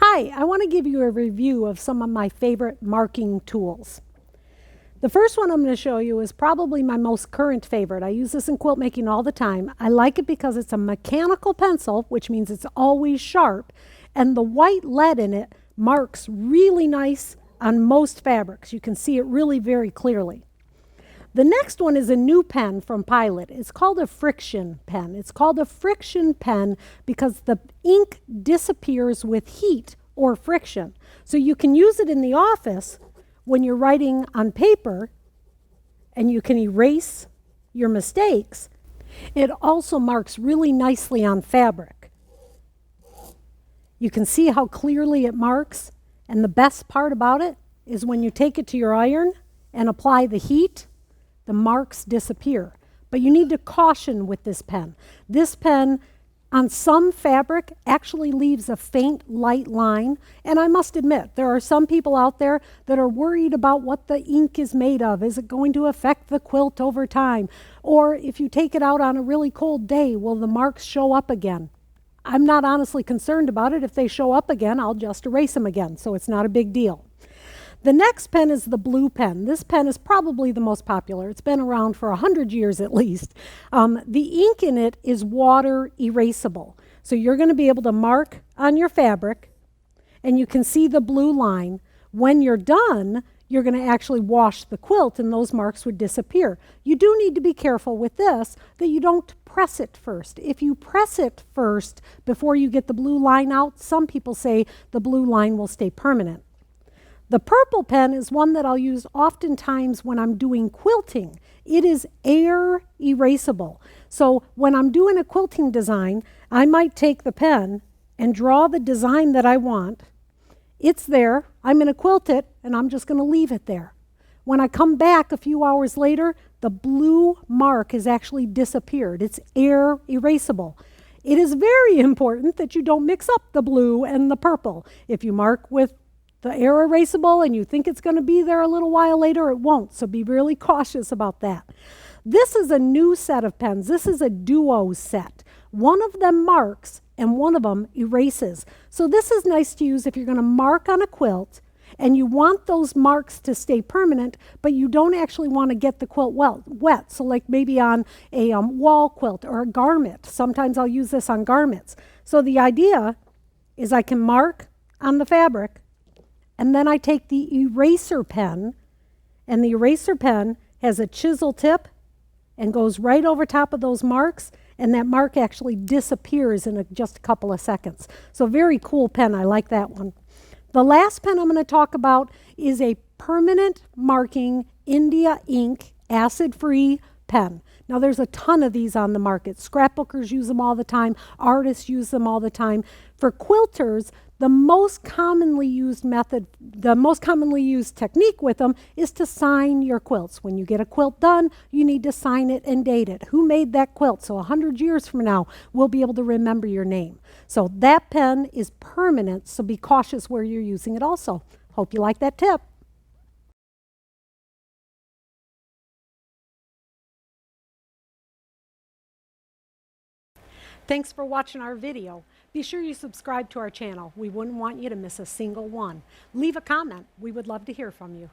Hi, I want to give you a review of some of my favorite marking tools. The first one I'm going to show you is probably my most current favorite. I use this in quilt making all the time. I like it because it's a mechanical pencil, which means it's always sharp, and the white lead in it marks really nice on most fabrics. You can see it really very clearly. The next one is a new pen from Pilot. It's called a Frixion pen. It's called a Frixion pen because the ink disappears with heat or friction. So you can use it in the office when you're writing on paper and you can erase your mistakes. It also marks really nicely on fabric. You can see how clearly it marks, and the best part about it is when you take it to your iron and apply the heat, the marks disappear. But you need to caution with this pen. This pen on some fabric actually leaves a faint light line, and I must admit there are some people out there that are worried about what the ink is made of. Is it going to affect the quilt over time? Or if you take it out on a really cold day, will the marks show up again? I'm not honestly concerned about it. If they show up again, I'll just erase them again, so it's not a big deal. The next pen is the blue pen. This pen is probably the most popular. It's been around for 100 years at least. The ink in it is water erasable. So you're going to be able to mark on your fabric, and you can see the blue line. When you're done, you're going to actually wash the quilt, and those marks would disappear. You do need to be careful with this that you don't press it first. If you press it first before you get the blue line out, some people say the blue line will stay permanent. The purple pen is one that I'll use oftentimes when I'm doing quilting. It is air erasable. So when I'm doing a quilting design, I might take the pen and draw the design that I want. It's there, I'm going to quilt it, and I'm just going to leave it there. When I come back a few hours later, the blue mark has actually disappeared. It's air erasable. It is very important that you don't mix up the blue and the purple. If you mark with the air erasable and you think it's going to be there a little while later, it won't. So be really cautious about that. This is a new set of pens. This is a duo set. One of them marks and one of them erases. So this is nice to use if you're going to mark on a quilt and you want those marks to stay permanent, but you don't actually want to get the quilt wet. So like maybe on a wall quilt or a garment. Sometimes I'll use this on garments. So the idea is I can mark on the fabric, and then I take the eraser pen, and the eraser pen has a chisel tip and goes right over top of those marks, and that mark actually disappears in just a couple of seconds. So very cool pen. I like that one. The last pen I'm going to talk about is a permanent marking India ink acid-free pen. Now there's a ton of these on the market. Scrapbookers use them all the time. Artists use them all the time. For quilters, the most commonly used technique with them is to sign your quilts. When you get a quilt done, you need to sign it and date it. Who made that quilt? So 100 years from now, we'll be able to remember your name. So that pen is permanent, so be cautious where you're using it also. Hope you like that tip. Thanks for watching our video. Be sure you subscribe to our channel. We wouldn't want you to miss a single one. Leave a comment. We would love to hear from you.